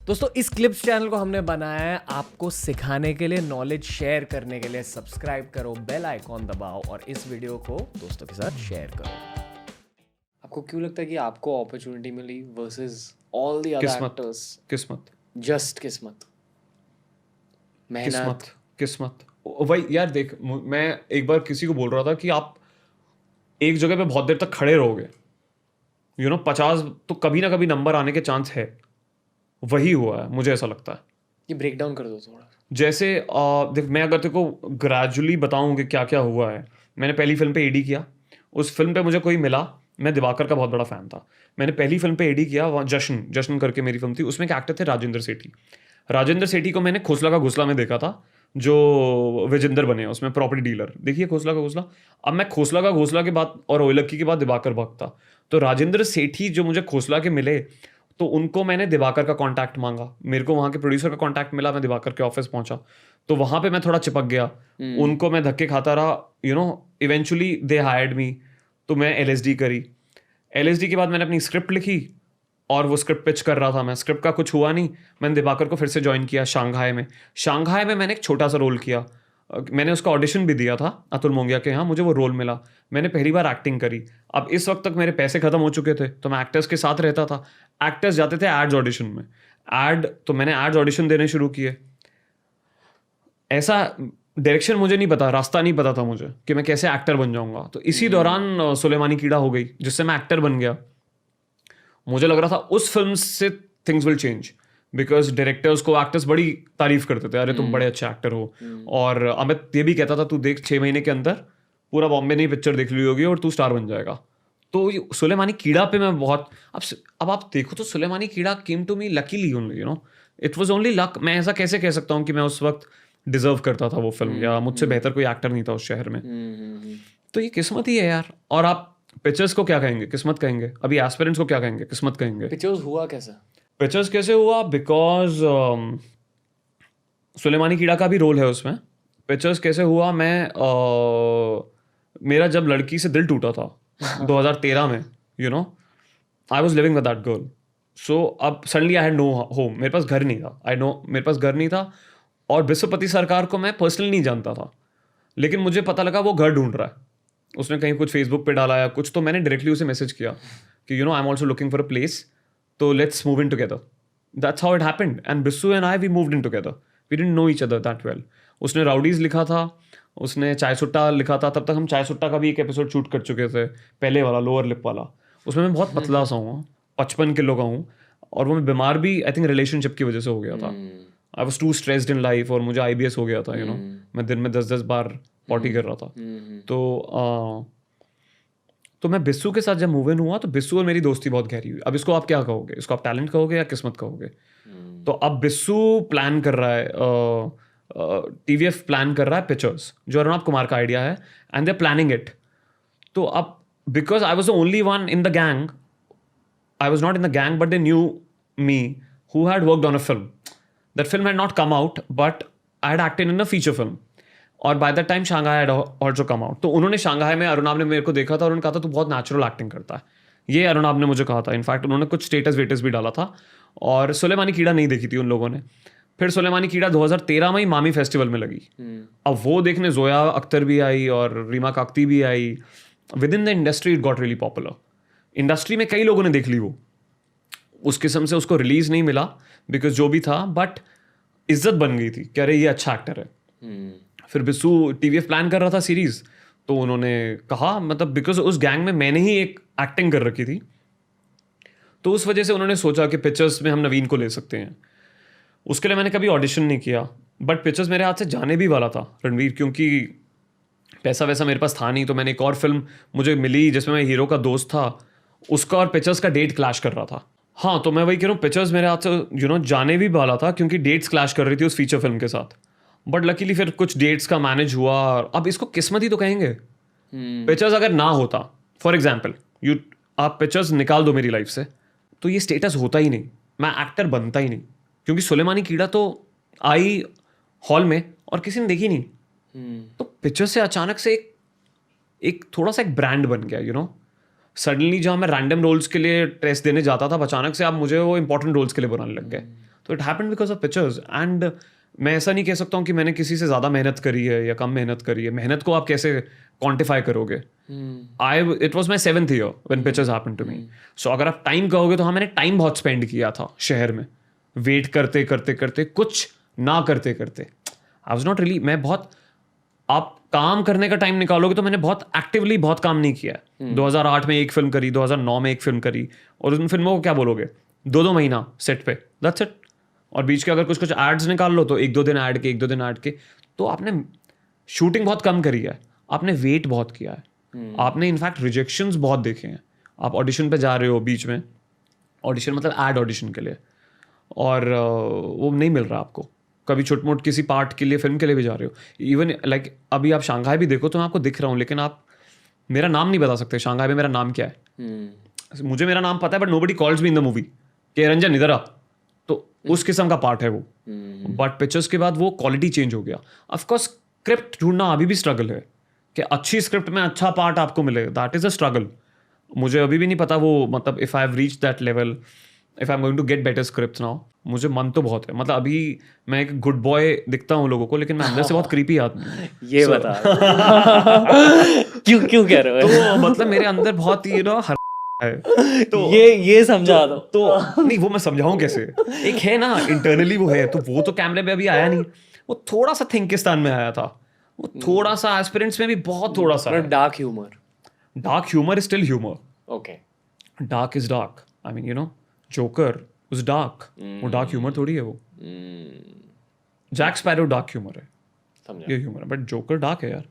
दोस्तों इस clips channel को हमने बनाया है आपको सिखाने के लिए, नॉलेज शेयर करने के लिए। सब्सक्राइब करो, बेल आइकॉन दबाओ और इस वीडियो को दोस्तों के साथ शेयर करो। आपको क्यों लगता है कि आपको अपॉर्चुनिटी मिली versus all the other actors? किस्मत जस्ट किस्मत, मेहनत। किस्मत वही यार, देख मैं एक बार किसी को बोल रहा था कि आप एक जगह पे बहुत देर तक खड़े रहोगे, 50 तो कभी ना कभी नंबर आने के चांस है। वही हुआ है, मुझे ऐसा लगता है। ये ब्रेक डाउन कर दो थोड़ा। जैसे देख, मैं अगर तेरे को ग्रेजुअली बताऊं कि क्या क्या हुआ है। मैंने पहली फिल्म पे एडी किया, उस फिल्म पे मुझे कोई मिला, मैं दिवाकर का बहुत बड़ा फैन था। मैंने पहली फिल्म पे एडी किया, वहाँ जश्न करके मेरी फिल्म थी, उसमें एक एक्टर थे राजेंद्र सेठी। राजेंद्र सेठी को मैंने खोसला का घोसला में देखा था, जो विजेंदर बने हैं उसमें प्रॉपर्टी डीलर। देखिए खोसला का घोसला। अब मैं खोसला का घोसला के बाद और ओयलक्की के बाद दिवाकर भक्ता, तो राजेंद्र सेठी जो मुझे खोसला के मिले, तो उनको मैंने दिवाकर का कांटेक्ट मांगा, मेरे को वहाँ के प्रोड्यूसर का कांटेक्ट मिला, मैं दिवाकर के ऑफिस पहुंचा, तो वहाँ पे मैं थोड़ा चिपक गया। उनको मैं धक्के खाता रहा, इवेंचुअली दे हायर्ड मी। तो मैं एलएसडी करी। एलएसडी के बाद मैंने अपनी स्क्रिप्ट लिखी और वो स्क्रिप्ट पिच कर रहा था मैं। स्क्रिप्ट का कुछ हुआ नहीं, मैंने दिवाकर को फिर से ज्वाइन किया शांघाई में। शांघाई में मैंने एक छोटा सा रोल किया। मैंने उसका ऑडिशन भी दिया था अतुल मोंगिया के यहाँ, मुझे वो रोल मिला। मैंने पहली बार एक्टिंग करी। अब इस वक्त तक मेरे पैसे खत्म हो चुके थे, तो मैं एक्टर्स के साथ रहता था। एक्टर्स जाते थे एड्स ऑडिशन में, तो मैंने एड्स ऑडिशन देने शुरू किए। ऐसा डायरेक्शन मुझे नहीं पता, रास्ता नहीं पता था मुझे कि मैं कैसे एक्टर बन जाऊंगा। तो इसी दौरान सुलेमानी कीड़ा हो गई, जिससे मैं एक्टर बन गया। मुझे लग रहा था उस फिल्म से things will change, because directors को एक्टर्स बड़ी तारीफ करते थे, अरे तुम बड़े अच्छे एक्टर हो। और अमित ये भी कहता था, तू देख 6 महीने के अंदर पूरा बॉम्बे नहीं पिक्चर देख ली होगी और तू स्टार बन जाएगा। तो सुलेमानी कीड़ा पे मैं बहुत अब आप देखो तो Sulemani Keeda came to me luckily only, it was only luck. मैं ऐसा कैसे कह सकता हूँ कि मैं उस वक्त डिजर्व करता था वो फिल्म, या मुझसे बेहतर कोई एक्टर नहीं था उस शहर में। तो ये किस्मत ही है यार। और आप पिक्चर्स को क्या कहेंगे? किस्मत कहेंगे। अभी एस्पिरेंट्स को क्या कहेंगे? किस्मत कहेंगे। पिक्चर्स हुआ कैसा? पिक्चर्स कैसे हुआ? बिकॉज सुलेमानी कीड़ा का भी रोल है उसमें। पिक्चर्स कैसे हुआ? मेरा जब लड़की से दिल टूटा था 2013 में, I was living with that girl. So अब suddenly I had no home, मेरे पास घर नहीं था। मेरे पास घर नहीं था, और विश्वपति सरकार को मैं पर्सनली नहीं जानता था, लेकिन मुझे पता लगा वो घर ढूंढ रहा है। उसने कहीं कुछ फेसबुक पे डाला या कुछ, तो मैंने डायरेक्टली उसे मैसेज किया कि I am also looking for a place, तो let's move in together. That's how it happened, and Bissu and I we moved in together. We didn't know each other that well. उसने rowdies लिखा था, उसने चाय सुट्टा लिखा था। तब तक हम चाय सुट्टा का भी एक एपिसोड शूट कर चुके थे, पहले वाला लोअर लिप वाला। उसमें मैं बहुत पतला सा हूँ, 55 किलो का हूँ, और वो मैं बीमार भी आई थिंक रिलेशनशिप की वजह से हो गया था। I was too stressed in life, और मुझे IBS हो गया था। मैं दिन में 10-10 बार पॉटी कर रहा था। तो मैं बिस्सू के साथ जब मूव इन हुआ, तो बिस्सू और मेरी दोस्ती बहुत गहरी हुई। अब इसको आप क्या कहोगे? इसको आप टैलेंट कहोगे या किस्मत कहोगे? तो अब बिस्सू प्लान कर रहा है, TVF प्लान कर रहा है पिक्चर्स, जो अरुणाब कुमार का आइडिया है, and they are planning it. तो अब because I was the only one in the gang, I was not in the gang, but they knew me, who had worked on a film. That film had not come out, but I had acted in a feature film. और by that time Shanghai had also come out. तो उन्होंने Shanghai में अरुणाब ने मेरे को देखा था, और उन्होंने कहा था तू बहुत नेचुरल एक्टिंग करता है। ये अरुणाब ने मुझे कहा था। इनफैक्ट उन्होंने कुछ स्टेटस वेटस भी डाला था। और सुलेमानी कीड़ा नहीं देखी थी उन लोगों ने। फिर सुलेमानी कीड़ा 2013 में ही मामी फेस्टिवल में लगी। अब वो देखने जोया अख्तर भी आई और रीमा काकती भी आई। With in the industry it got really popular. Industry में कई लोगों ने देख ली वो। उस किस्म से उसको रिलीज नहीं मिला, बिकॉज जो भी था, बट इज्जत बन गई थी कि अरे ये अच्छा एक्टर है। फिर बिस्सू TVF प्लान कर रहा था सीरीज, तो उन्होंने कहा, मतलब बिकॉज उस गैंग में मैंने ही एक एक्टिंग कर रखी थी, तो उस वजह से उन्होंने सोचा कि पिक्चर्स में हम नवीन को ले सकते हैं। उसके लिए मैंने कभी ऑडिशन नहीं किया, बट पिक्चर्स मेरे हाथ से जाने भी वाला था रणवीर, क्योंकि पैसा वैसा मेरे पास था नहीं। तो मैंने एक और फिल्म मुझे मिली जिसमें मैं हीरो का दोस्त था, उसका और पिक्चर्स का डेट क्लैश कर रहा था। हाँ, तो मैं वही कह रहा हूँ, पिक्चर्स मेरे हाथ से जाने भी वाला था, क्योंकि डेट्स क्लैश कर रही थी उस फीचर फिल्म के साथ। बट लकीली फिर कुछ डेट्स का मैनेज हुआ। अब इसको किस्मत ही तो कहेंगे। पिक्चर्स अगर ना होता, फॉर एग्जाम्पल आप पिक्चर्स निकाल दो मेरी लाइफ से, तो ये स्टेटस होता ही नहीं, मैं एक्टर बनता ही नहीं। क्योंकि सुलेमानी कीड़ा तो आई हॉल में और किसी ने देखी नहीं। तो पिक्चर से अचानक से एक थोड़ा सा एक ब्रांड बन गया। सडनली जहाँ मैं रैंडम रोल्स के लिए टेस्ट देने जाता था, अचानक से अब मुझे वो इंपॉर्टेंट रोल्स के लिए बनाने लग गए। तो it happened because of pictures. And मैं ऐसा नहीं कह सकता हूँ कि मैंने किसी से ज़्यादा मेहनत करी है या कम मेहनत करी है. मेहनत को आप कैसे क्वान्टिफाई करोगे? It was my 7th year when pictures happened to me. So अगर आप टाइम कहोगे तो हाँ, मैंने टाइम बहुत स्पेंड किया था शहर में, वेट करते करते करते, कुछ ना करते करते. आई वॉज नॉट रियली, मैं बहुत, आप काम करने का टाइम निकालोगे तो मैंने बहुत एक्टिवली बहुत काम नहीं किया. 2008 में एक फिल्म करी, 2009 में एक फिल्म करी, और उन फिल्मों को क्या बोलोगे, 2 महीना सेट पे, दैट्स इट. और बीच के अगर कुछ कुछ एड्स निकाल लो तो 1-2 दिन ऐड के, 1-2 दिन ऐड के. तो आपने शूटिंग बहुत कम करी है, आपने वेट बहुत किया है, आपने इनफैक्ट रिजेक्शंस बहुत देखे हैं. आप ऑडिशन पे जा रहे हो बीच में, ऑडिशन मतलब एड ऑडिशन के लिए, और वो नहीं मिल रहा आपको. कभी छोट मोट किसी पार्ट के लिए, फिल्म के लिए भी जा रहे हो. इवन लाइक अभी आप शंघाई भी देखो तो मैं आपको दिख रहा हूँ, लेकिन आप मेरा नाम नहीं बता सकते. शंघाई में मेरा नाम क्या है? मुझे मेरा नाम पता है, but nobody calls me in the movie कि रंजन इधर आ. तो उस किस्म का पार्ट है वो. बट पिक्चर्स के बाद वो क्वालिटी चेंज हो गया. ऑफकोर्स स्क्रिप्ट ढूंढना अभी भी स्ट्रगल है कि अच्छी स्क्रिप्ट में अच्छा पार्ट आपको मिले. That is a struggle. मुझे अभी भी नहीं पता वो, मतलब if I have reached that level, if I am going to get better script now. मुझे मन तो बहुत है, मतलब अभी मैं एक गुड बॉय दिखता हूँ लोगों को, लेकिन मैं अंदर से बहुत क्रीपी आदमी हूँ. ये बता. क्यों कह रहे हो? तो मतलब मेरे अंदर बहुत है. तो ये समझा दो. तो नहीं, वो मैं समझाऊं कैसे? एक है ना इंटरनली, वो है. तो वो तो कैमरे पे अभी आया नहीं. वो थोड़ा सा थिंकिस्तान में आया था, वो थोड़ा सा एस्पिरेंट्स में भी बहुत थोड़ा सा. Dark humour is still humour. Okay. Dark is dark. I mean, you know, joker उस डार्क, वो डार्क ह्यूमर थोड़ी है वो. जैक स्पैरो डार्क ह्यूमर है, ये ह्यूमर है, बट जोकर डार्क है यार.